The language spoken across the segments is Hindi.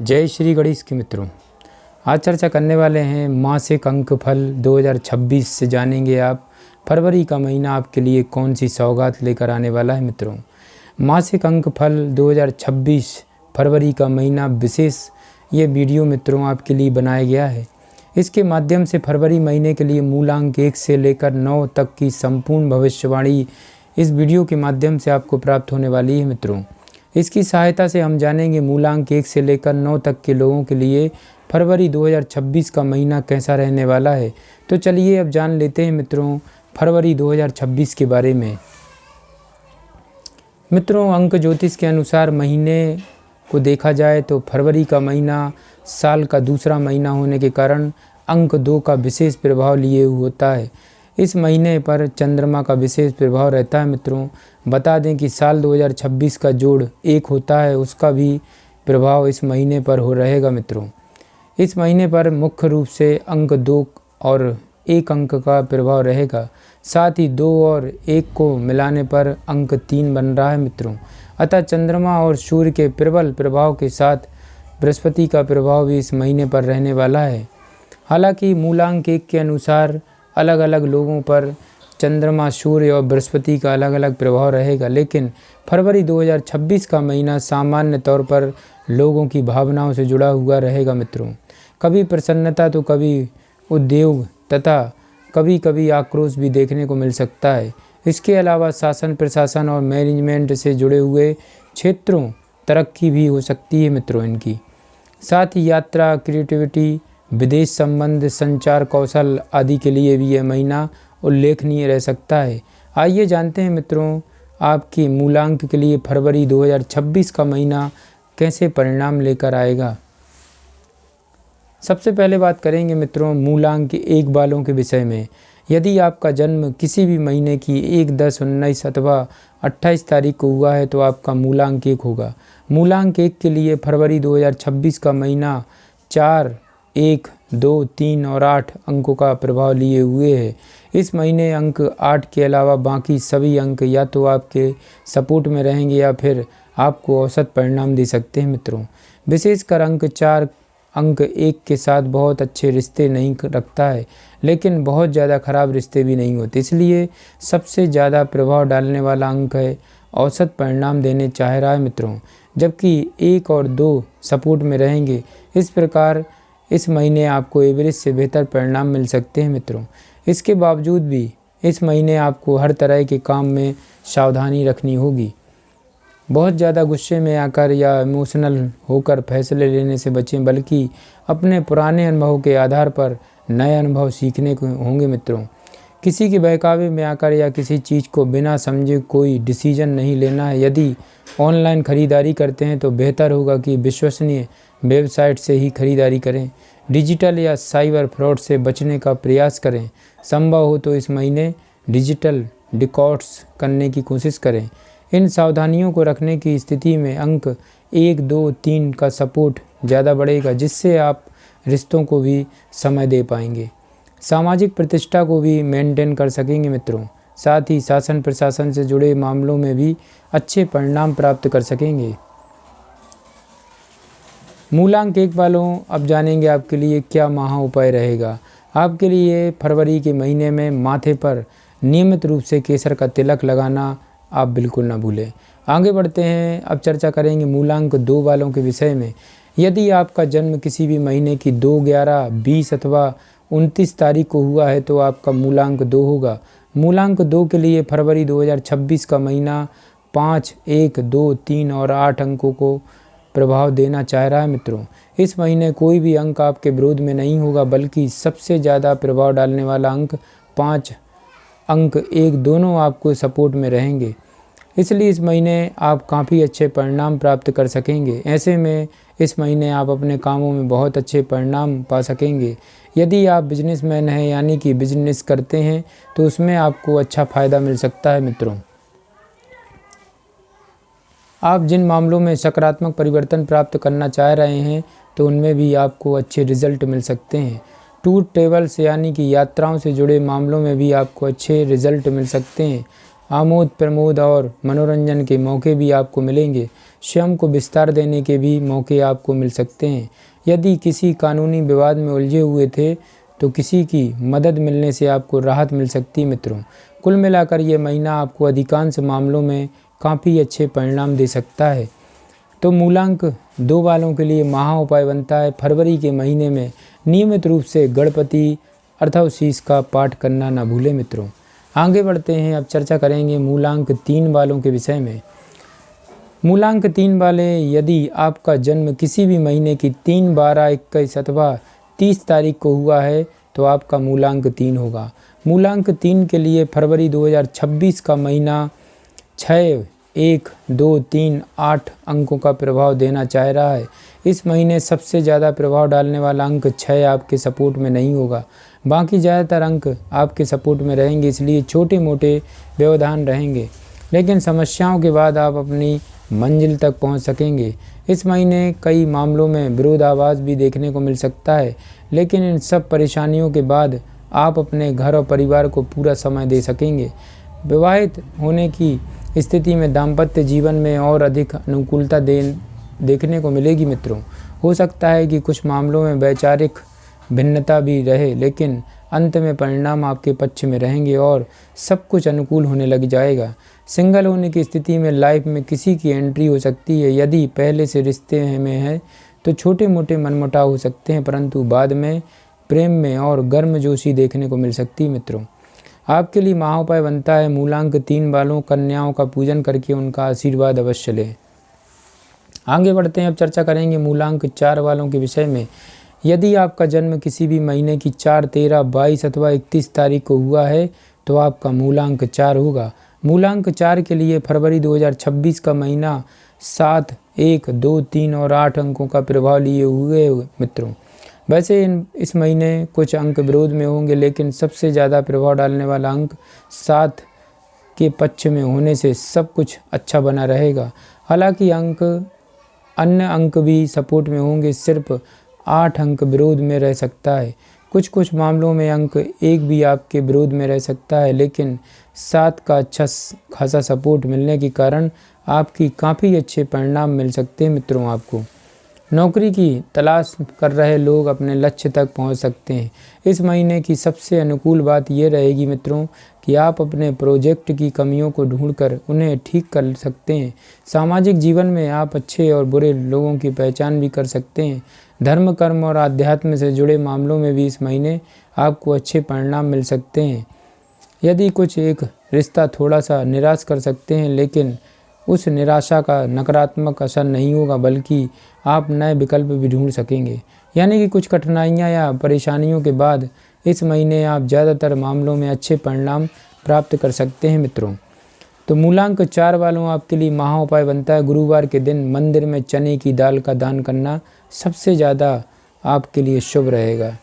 जय श्री गणेश के मित्रों, आज चर्चा करने वाले हैं मासिक अंक फल 2026 से। जानेंगे आप फरवरी का महीना आपके लिए कौन सी सौगात लेकर आने वाला है। मित्रों, मासिक अंक फल 2026 फरवरी का महीना विशेष ये वीडियो मित्रों आपके लिए बनाया गया है। इसके माध्यम से फरवरी महीने के लिए मूलांक 1 से लेकर 9 तक की संपूर्ण भविष्यवाणी इस वीडियो के माध्यम से आपको प्राप्त होने वाली है। मित्रों, इसकी सहायता से हम जानेंगे मूलांक 1 से लेकर 9 तक के लोगों के लिए फरवरी 2026 का महीना कैसा रहने वाला है। तो चलिए अब जान लेते हैं मित्रों फरवरी 2026 के बारे में। मित्रों, अंक ज्योतिष के अनुसार महीने को देखा जाए तो फरवरी का महीना साल का दूसरा महीना होने के कारण अंक 2 का विशेष प्रभाव लिए होता है। इस महीने पर चंद्रमा का विशेष प्रभाव रहता है। मित्रों, बता दें कि साल 2026 का जोड़ 1 होता है, उसका भी प्रभाव इस महीने पर हो रहेगा। मित्रों, इस महीने पर मुख्य रूप से अंक 2 और 1 अंक का प्रभाव रहेगा। साथ ही 2 और 1 को मिलाने पर अंक 3 बन रहा है। मित्रों, अतः चंद्रमा और सूर्य के प्रबल प्रभाव के साथ बृहस्पति का प्रभाव भी इस महीने पर रहने वाला है। हालांकि मूलांक 1 के अनुसार अलग अलग लोगों पर चंद्रमा, सूर्य और बृहस्पति का अलग अलग प्रभाव रहेगा, लेकिन फरवरी 2026 का महीना सामान्य तौर पर लोगों की भावनाओं से जुड़ा हुआ रहेगा। मित्रों, कभी प्रसन्नता तो कभी उद्योग तथा कभी कभी आक्रोश भी देखने को मिल सकता है। इसके अलावा शासन, प्रशासन और मैनेजमेंट से जुड़े हुए क्षेत्रों तरक्की भी हो सकती है। मित्रों, इनकी साथ ही यात्रा, क्रिएटिविटी, विदेश संबंध, संचार कौशल आदि के लिए भी यह महीना उल्लेखनीय रह सकता है। आइए जानते हैं मित्रों आपकी मूलांक के लिए फरवरी 2026 का महीना कैसे परिणाम लेकर आएगा। सबसे पहले बात करेंगे मित्रों मूलांक 1 वालों के विषय में। यदि आपका जन्म किसी भी महीने की 1, 10, 19 अथवा 28 तारीख को हुआ है तो आपका मूलांक 1 होगा। मूलांक 1 के लिए फरवरी 2026 का महीना 4, 1, 2, 3 और 8 अंकों का प्रभाव लिए हुए है। इस महीने अंक 8 के अलावा बाकी सभी अंक या तो आपके सपोर्ट में रहेंगे या फिर आपको औसत परिणाम दे सकते हैं। मित्रों, विशेषकर अंक 4 अंक 1 के साथ बहुत अच्छे रिश्ते नहीं रखता है, लेकिन बहुत ज़्यादा खराब रिश्ते भी नहीं होते। इसलिए सबसे ज़्यादा प्रभाव डालने वाला अंक है, औसत परिणाम देने चाह रहा है। मित्रों, जबकि 1 और 2 सपोर्ट में रहेंगे। इस प्रकार इस महीने आपको एवरेज से बेहतर परिणाम मिल सकते हैं। मित्रों, इसके बावजूद भी इस महीने आपको हर तरह के काम में सावधानी रखनी होगी। बहुत ज़्यादा गुस्से में आकर या इमोशनल होकर फैसले लेने से बचें, बल्कि अपने पुराने अनुभव के आधार पर नए अनुभव सीखने को होंगे। मित्रों, किसी के बहकावे में आकर या किसी चीज़ को बिना समझे कोई डिसीजन नहीं लेना है। यदि ऑनलाइन ख़रीदारी करते हैं तो बेहतर होगा कि विश्वसनीय वेबसाइट से ही खरीदारी करें। डिजिटल या साइबर फ्रॉड से बचने का प्रयास करें। संभव हो तो इस महीने डिजिटल डिटॉक्स करने की कोशिश करें। इन सावधानियों को रखने की स्थिति में अंक 1, 2, 3 का सपोर्ट ज़्यादा बढ़ेगा, जिससे आप रिश्तों को भी समय दे पाएंगे, सामाजिक प्रतिष्ठा को भी मेंटेन कर सकेंगे। मित्रों, साथ ही शासन प्रशासन से जुड़े मामलों में भी अच्छे परिणाम प्राप्त कर सकेंगे। मूलांक 1 वालों, अब जानेंगे आपके लिए क्या महा उपाय रहेगा। आपके लिए फरवरी के महीने में माथे पर नियमित रूप से केसर का तिलक लगाना आप बिल्कुल ना भूलें। आगे बढ़ते हैं, अब चर्चा करेंगे मूलांक 2 वालों के विषय में। यदि आपका जन्म किसी भी महीने की 2, 11, 20 अथवा 29 तारीख को हुआ है तो आपका मूलांक 2 होगा। मूलांक 2 के लिए फरवरी 2026 का महीना 5, 1, 2, 3 और 8 अंकों को प्रभाव देना चाह रहा है। मित्रों, इस महीने कोई भी अंक आपके विरोध में नहीं होगा, बल्कि सबसे ज़्यादा प्रभाव डालने वाला अंक 5, अंक 1 दोनों आपको सपोर्ट में रहेंगे। इसलिए इस महीने आप काफ़ी अच्छे परिणाम प्राप्त कर सकेंगे। ऐसे में इस महीने आप अपने कामों में बहुत अच्छे परिणाम पा सकेंगे। यदि आप बिजनेसमैन हैं, यानी कि बिजनेस करते हैं, तो उसमें आपको अच्छा फ़ायदा मिल सकता है। मित्रों, आप जिन मामलों में सकारात्मक परिवर्तन प्राप्त करना चाह रहे हैं तो उनमें भी आपको अच्छे रिजल्ट मिल सकते हैं। टूर ट्रेवल्स यानी कि यात्राओं से जुड़े मामलों में भी आपको अच्छे रिजल्ट मिल सकते हैं। आमोद प्रमोद और मनोरंजन के मौके भी आपको मिलेंगे। स्वयं को विस्तार देने के भी मौके आपको मिल सकते हैं। यदि किसी कानूनी विवाद में उलझे हुए थे तो किसी की मदद मिलने से आपको राहत मिल सकती है मित्रों। कुल मिलाकर ये महीना आपको अधिकांश मामलों में काफ़ी अच्छे परिणाम दे सकता है। तो मूलांक 2 वालों के लिए महा उपाय बनता है फरवरी के महीने में नियमित रूप से गणपति अर्थवशीष का पाठ करना ना भूलें मित्रों। आगे बढ़ते हैं, अब चर्चा करेंगे मूलांक 3 वालों के विषय में। मूलांक 3 वाले, यदि आपका जन्म किसी भी महीने की 3, 12, 21 अथवा 30 तारीख को हुआ है तो आपका मूलांक 3 होगा। मूलांक 3 के लिए फरवरी 2026 का महीना 6, 1, 2, 3, 8 अंकों का प्रभाव देना चाह रहा है। इस महीने सबसे ज़्यादा प्रभाव डालने वाला अंक 6 आपके सपोर्ट में नहीं होगा। बाकी ज़्यादातर अंक आपके सपोर्ट में रहेंगे, इसलिए छोटे मोटे व्यवधान रहेंगे, लेकिन समस्याओं के बाद आप अपनी मंजिल तक पहुंच सकेंगे। इस महीने कई मामलों में विरोधाभास भी देखने को मिल सकता है, लेकिन इन सब परेशानियों के बाद आप अपने घर और परिवार को पूरा समय दे सकेंगे। विवाहित होने की स्थिति में दाम्पत्य जीवन में और अधिक अनुकूलता देखने को मिलेगी मित्रों। हो सकता है कि कुछ मामलों में वैचारिक भिन्नता भी रहे, लेकिन अंत में परिणाम आपके पक्ष में रहेंगे और सब कुछ अनुकूल होने लग जाएगा। सिंगल होने की स्थिति में लाइफ में किसी की एंट्री हो सकती है। यदि पहले से रिश्ते में है तो छोटे मोटे मनमुटाव हो सकते हैं, परंतु बाद में प्रेम में और गर्मजोशी देखने को मिल सकती है मित्रों। आपके लिए महाउपाय बनता है मूलांक 3 वालों कन्याओं का पूजन करके उनका आशीर्वाद अवश्य लें। आगे बढ़ते हैं, अब चर्चा करेंगे मूलांक 4 वालों के विषय में। यदि आपका जन्म किसी भी महीने की 4, 13, 22 अथवा 31 तारीख को हुआ है तो आपका मूलांक 4 होगा। मूलांक 4 के लिए फरवरी 2026 का महीना 7, 1, 2, 3 और 8 अंकों का प्रभाव लिए हुए मित्रों। वैसे इस महीने कुछ अंक विरोध में होंगे, लेकिन सबसे ज़्यादा प्रभाव डालने वाला अंक 7 के पक्ष में होने से सब कुछ अच्छा बना रहेगा। हालांकि अन्य अंक भी सपोर्ट में होंगे, सिर्फ 8 अंक विरोध में रह सकता है। कुछ मामलों में अंक 1 भी आपके विरोध में रह सकता है, लेकिन 7 का अच्छा खासा सपोर्ट मिलने के कारण आपकी काफ़ी अच्छे परिणाम मिल सकते हैं मित्रों। आपको नौकरी की तलाश कर रहे लोग अपने लक्ष्य तक पहुंच सकते हैं। इस महीने की सबसे अनुकूल बात यह रहेगी मित्रों कि आप अपने प्रोजेक्ट की कमियों को ढूंढकर उन्हें ठीक कर सकते हैं। सामाजिक जीवन में आप अच्छे और बुरे लोगों की पहचान भी कर सकते हैं। धर्म, कर्म और आध्यात्म से जुड़े मामलों में भी इस महीने आपको अच्छे परिणाम मिल सकते हैं। यदि कुछ एक रिश्ता थोड़ा सा निराश कर सकते हैं, लेकिन उस निराशा का नकारात्मक असर नहीं होगा, बल्कि आप नए विकल्प भी ढूंढ सकेंगे। यानी कि कुछ कठिनाइयां या परेशानियों के बाद इस महीने आप ज़्यादातर मामलों में अच्छे परिणाम प्राप्त कर सकते हैं मित्रों। तो मूलांक 4 वालों आपके लिए महा उपाय बनता है गुरुवार के दिन मंदिर में चने की दाल का दान करना सबसे ज़्यादा आपके लिए शुभ रहेगा।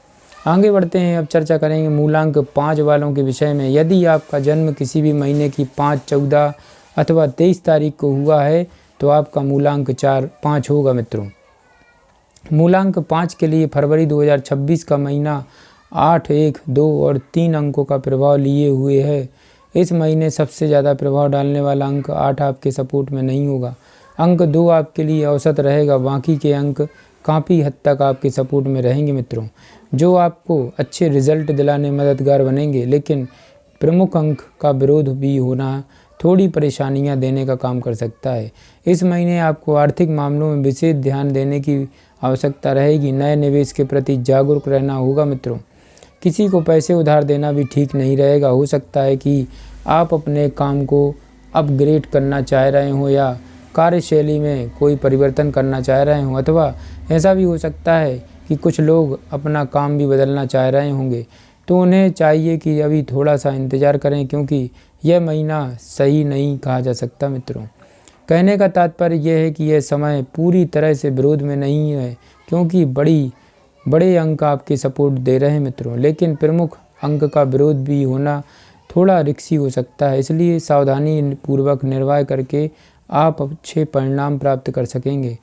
आगे बढ़ते हैं, अब चर्चा करेंगे मूलांक 5 वालों के विषय में। यदि आपका जन्म किसी भी महीने की 5, 14 अथवा 23 तारीख को हुआ है तो आपका मूलांक 5 होगा मित्रों। मूलांक 5 के लिए फरवरी 2026 का महीना 8, 1, 2 और 3 अंकों का प्रभाव लिए हुए है। इस महीने सबसे ज़्यादा प्रभाव डालने वाला अंक 8 आपके सपोर्ट में नहीं होगा। अंक 2 आपके लिए औसत रहेगा, बाकी के अंक काफ़ी हद तक आपके सपोर्ट में रहेंगे मित्रों, जो आपको अच्छे रिजल्ट दिलाने मददगार बनेंगे। लेकिन प्रमुख अंक का विरोध भी होना थोड़ी परेशानियां देने का काम कर सकता है। इस महीने आपको आर्थिक मामलों में विशेष ध्यान देने की आवश्यकता रहेगी। नए निवेश के प्रति जागरूक रहना होगा मित्रों। किसी को पैसे उधार देना भी ठीक नहीं रहेगा। हो सकता है कि आप अपने काम को अपग्रेड करना चाह रहे हो या कार्यशैली में कोई परिवर्तन करना चाह रहे हो, अथवा ऐसा भी हो सकता है कि कुछ लोग अपना काम भी बदलना चाह रहे होंगे। तो उन्हें चाहिए कि अभी थोड़ा सा इंतज़ार करें, क्योंकि यह महीना सही नहीं कहा जा सकता मित्रों। कहने का तात्पर्य यह है कि यह समय पूरी तरह से विरोध में नहीं है, क्योंकि बड़े अंक आपके सपोर्ट दे रहे हैं मित्रों, लेकिन प्रमुख अंक का विरोध भी होना थोड़ा रिस्की हो सकता है। इसलिए सावधानी पूर्वक निर्वाह करके आप अच्छे परिणाम प्राप्त कर सकेंगे।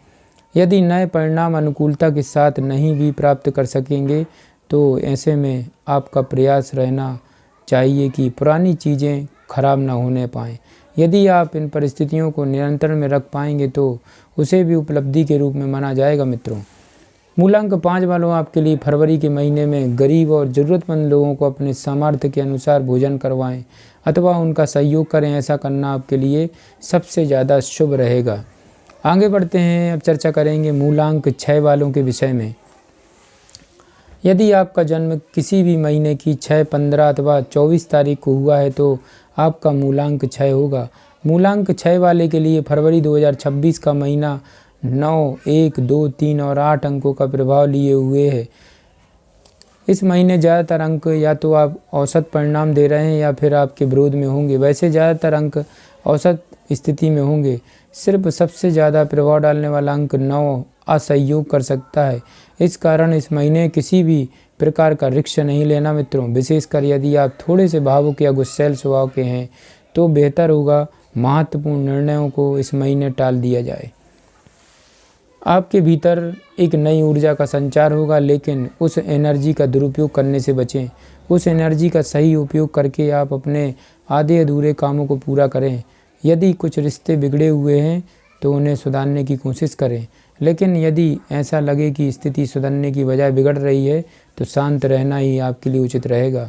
यदि नए परिणाम अनुकूलता के साथ नहीं भी प्राप्त कर सकेंगे तो ऐसे में आपका प्रयास रहना चाहिए कि पुरानी चीज़ें खराब ना होने पाएँ। यदि आप इन परिस्थितियों को नियंत्रण में रख पाएंगे तो उसे भी उपलब्धि के रूप में माना जाएगा मित्रों। मूलांक 5 वालों आपके लिए फरवरी के महीने में गरीब और ज़रूरतमंद लोगों को अपने सामर्थ्य के अनुसार भोजन करवाएं अथवा उनका सहयोग करें। ऐसा करना आपके लिए सबसे ज़्यादा शुभ रहेगा। आगे बढ़ते हैं, अब चर्चा करेंगे मूलांक 6 वालों के विषय में। यदि आपका जन्म किसी भी महीने की 6, 15 अथवा 24 तारीख को हुआ है तो आपका मूलांक 6 होगा। मूलांक 6 वाले के लिए फरवरी 2026 का महीना 9, 1, 2, 3 और 8 अंकों का प्रभाव लिए हुए है। इस महीने ज़्यादातर अंक या तो आप औसत परिणाम दे रहे हैं या फिर आपके विरोध में होंगे। वैसे ज़्यादातर अंक औसत स्थिति में होंगे। सिर्फ सबसे ज़्यादा प्रभाव डालने वाला अंक 9 असहयोग कर सकता है। इस कारण इस महीने किसी भी प्रकार का रिस्क नहीं लेना मित्रों। विशेषकर यदि आप थोड़े से भावुक या गुस्सैल स्वभाव के हैं तो बेहतर होगा महत्वपूर्ण निर्णयों को इस महीने टाल दिया जाए। आपके भीतर एक नई ऊर्जा का संचार होगा, लेकिन उस एनर्जी का दुरुपयोग करने से बचें। उस एनर्जी का सही उपयोग करके आप अपने आधे अधूरे कामों को पूरा करें। यदि कुछ रिश्ते बिगड़े हुए हैं तो उन्हें सुधारने की कोशिश करें, लेकिन यदि ऐसा लगे कि स्थिति सुधरने की बजाय बिगड़ रही है तो शांत रहना ही आपके लिए उचित रहेगा।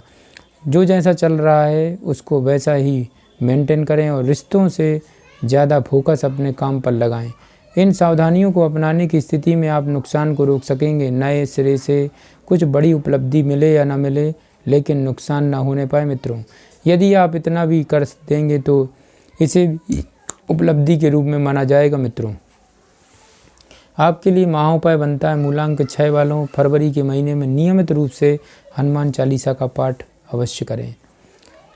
जो जैसा चल रहा है उसको वैसा ही मेंटेन करें और रिश्तों से ज़्यादा फोकस अपने काम पर लगाएं। इन सावधानियों को अपनाने की स्थिति में आप नुकसान को रोक सकेंगे। नए सिरे से कुछ बड़ी उपलब्धि मिले या ना मिले, लेकिन नुकसान ना होने पाए मित्रों। यदि आप इतना भी कर देंगे तो इसे भी उपलब्धि के रूप में माना जाएगा मित्रों। आपके लिए महाउपाय बनता है मूलांक 6 वालों फरवरी के महीने में नियमित रूप से हनुमान चालीसा का पाठ अवश्य करें।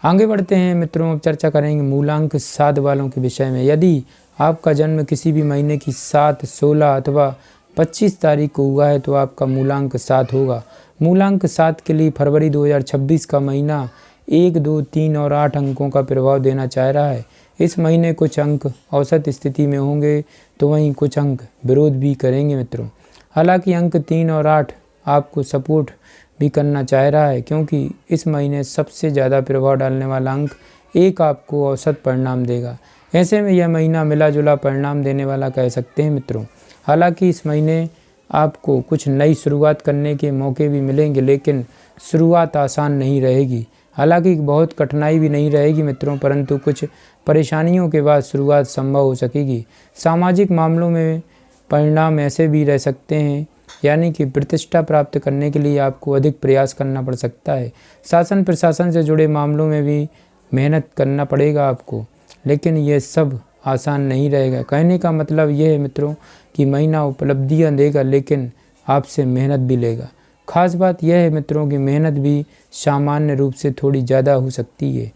आगे बढ़ते हैं मित्रों, अब चर्चा करेंगे मूलांक 7 वालों के विषय में। यदि आपका जन्म किसी भी महीने की 7, 16 अथवा 25 तारीख को हुआ है तो आपका मूलांक 7 होगा। मूलांक 7 के लिए फरवरी 2026 का महीना 1, 2, 3 और 8 अंकों का प्रभाव देना चाह रहा है। इस महीने कुछ अंक औसत स्थिति में होंगे तो वहीं कुछ अंक विरोध भी करेंगे मित्रों। हालांकि अंक 3 और 8 आपको सपोर्ट भी करना चाह रहा है, क्योंकि इस महीने सबसे ज़्यादा प्रभाव डालने वाला अंक 1 आपको औसत परिणाम देगा। ऐसे में यह महीना मिला जुला परिणाम देने वाला कह सकते हैं मित्रों। हालांकि इस महीने आपको कुछ नई शुरुआत करने के मौके भी मिलेंगे, लेकिन शुरुआत आसान नहीं रहेगी। हालांकि बहुत कठिनाई भी नहीं रहेगी मित्रों, परंतु कुछ परेशानियों के बाद शुरुआत संभव हो सकेगी। सामाजिक मामलों में परिणाम ऐसे भी रह सकते हैं, यानी कि प्रतिष्ठा प्राप्त करने के लिए आपको अधिक प्रयास करना पड़ सकता है। शासन प्रशासन से जुड़े मामलों में भी मेहनत करना पड़ेगा आपको, लेकिन ये सब आसान नहीं रहेगा। कहने का मतलब ये है मित्रों कि महीना उपलब्धियां देगा, लेकिन आपसे मेहनत भी लेगा। खास बात यह है मित्रों कि मेहनत भी सामान्य रूप से थोड़ी ज़्यादा हो सकती है।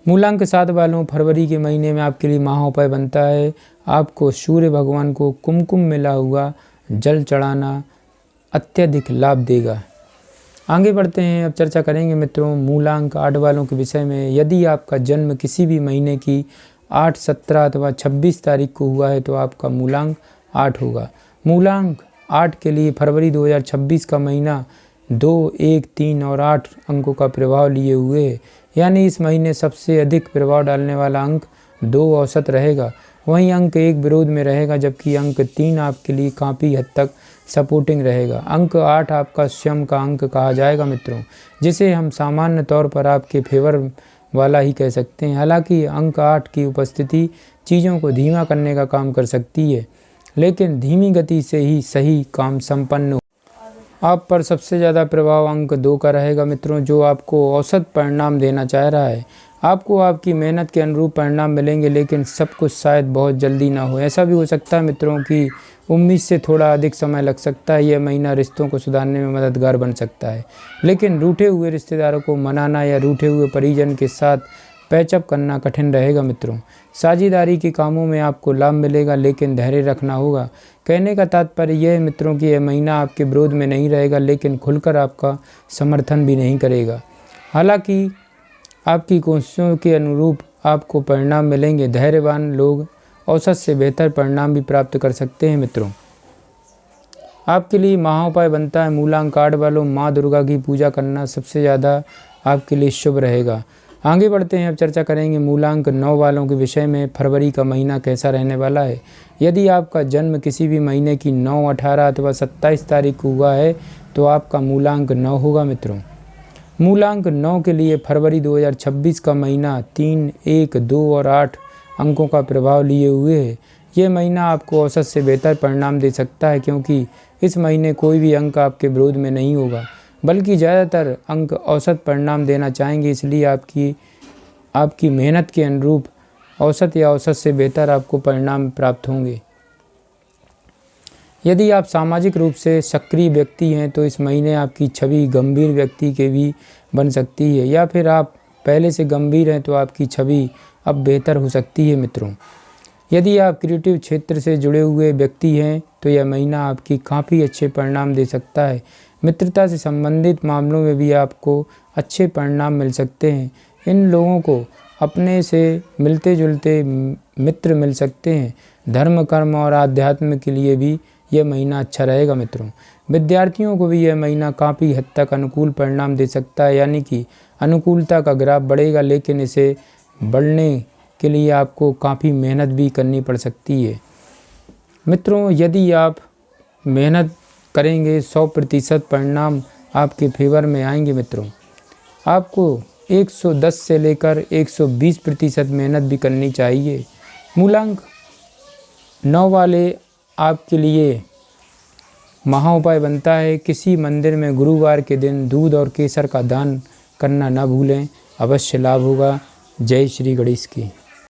मूलांक 7 वालों फरवरी के महीने में आपके लिए महाउपाय बनता है आपको सूर्य भगवान को कुमकुम मिला हुआ जल चढ़ाना अत्यधिक लाभ देगा। आगे बढ़ते हैं, अब चर्चा करेंगे मित्रों मूलांक 8 वालों के विषय में। यदि आपका जन्म किसी भी महीने की 8, 17 अथवा 26 तारीख को हुआ है तो आपका मूलांक 8 होगा। मूलांक 8 के लिए फरवरी 2026 का महीना 2, 1, 3 और 8 अंकों का प्रभाव लिए हुए है, यानी इस महीने सबसे अधिक प्रभाव डालने वाला अंक 2 औसत रहेगा। वहीं अंक 1 विरोध में रहेगा, जबकि अंक 3 आपके लिए काफ़ी हद तक सपोर्टिंग रहेगा। अंक 8 आपका स्वयं का अंक कहा जाएगा मित्रों, जिसे हम सामान्य तौर पर आपके फेवर वाला ही कह सकते हैं। हालांकि अंक 8 की उपस्थिति चीज़ों को धीमा करने का काम कर सकती है, लेकिन धीमी गति से ही सही काम संपन्न हो। आप पर सबसे ज़्यादा प्रभाव अंक 2 का रहेगा मित्रों, जो आपको औसत परिणाम देना चाह रहा है। आपको आपकी मेहनत के अनुरूप परिणाम मिलेंगे, लेकिन सब कुछ शायद बहुत जल्दी ना हो। ऐसा भी हो सकता है मित्रों कि उम्मीद से थोड़ा अधिक समय लग सकता है। यह महीना रिश्तों को सुधारने में मददगार बन सकता है, लेकिन रूठे हुए रिश्तेदारों को मनाना या रूठे हुए परिजन के साथ पैचअप करना कठिन रहेगा मित्रों। साझेदारी के कामों में आपको लाभ मिलेगा, लेकिन धैर्य रखना होगा। कहने का तात्पर्य यह है मित्रों कि यह महीना आपके विरोध में नहीं रहेगा, लेकिन खुलकर आपका समर्थन भी नहीं करेगा। हालांकि आपकी कोशिशों के अनुरूप आपको परिणाम मिलेंगे। धैर्यवान लोग औसत से बेहतर परिणाम भी प्राप्त कर सकते हैं मित्रों। आपके लिए महाउपाय बनता है मूलांक 8 वालों माँ दुर्गा की पूजा करना सबसे ज़्यादा आपके लिए शुभ रहेगा। आगे बढ़ते हैं, अब चर्चा करेंगे मूलांक 9 वालों के विषय में। फरवरी का महीना कैसा रहने वाला है। यदि आपका जन्म किसी भी महीने की 9, 18 अथवा 27 तारीख को हुआ है तो आपका मूलांक 9 होगा मित्रों। मूलांक 9 के लिए फरवरी 2026 का महीना 3, 1, 2 और 8 अंकों का प्रभाव लिए हुए है। ये महीना आपको औसत से बेहतर परिणाम दे सकता है, क्योंकि इस महीने कोई भी अंक आपके विरोध में नहीं होगा, बल्कि ज़्यादातर अंक औसत परिणाम देना चाहेंगे। इसलिए आपकी मेहनत के अनुरूप औसत या औसत से बेहतर आपको परिणाम प्राप्त होंगे। यदि आप सामाजिक रूप से सक्रिय व्यक्ति हैं तो इस महीने आपकी छवि गंभीर व्यक्ति के भी बन सकती है, या फिर आप पहले से गंभीर हैं तो आपकी छवि अब बेहतर हो सकती है मित्रों। यदि आप क्रिएटिव क्षेत्र से जुड़े हुए व्यक्ति हैं तो यह महीना आपकी काफ़ी अच्छे परिणाम दे सकता है। मित्रता से संबंधित मामलों में भी आपको अच्छे परिणाम मिल सकते हैं। इन लोगों को अपने से मिलते जुलते मित्र मिल सकते हैं। धर्म, कर्म और आध्यात्म के लिए भी यह महीना अच्छा रहेगा मित्रों। विद्यार्थियों को भी यह महीना काफ़ी हद तक अनुकूल परिणाम दे सकता है, यानी कि अनुकूलता का ग्राफ बढ़ेगा, लेकिन इसे बढ़ने के लिए आपको काफ़ी मेहनत भी करनी पड़ सकती है मित्रों। यदि आप मेहनत करेंगे 100% परिणाम आपके फेवर में आएंगे मित्रों। आपको 110 से लेकर 120% मेहनत भी करनी चाहिए। मूलांक 9 वाले आपके लिए महाउपाय बनता है, किसी मंदिर में गुरुवार के दिन दूध और केसर का दान करना न भूलें, अवश्य लाभ होगा। जय श्री गणेश की।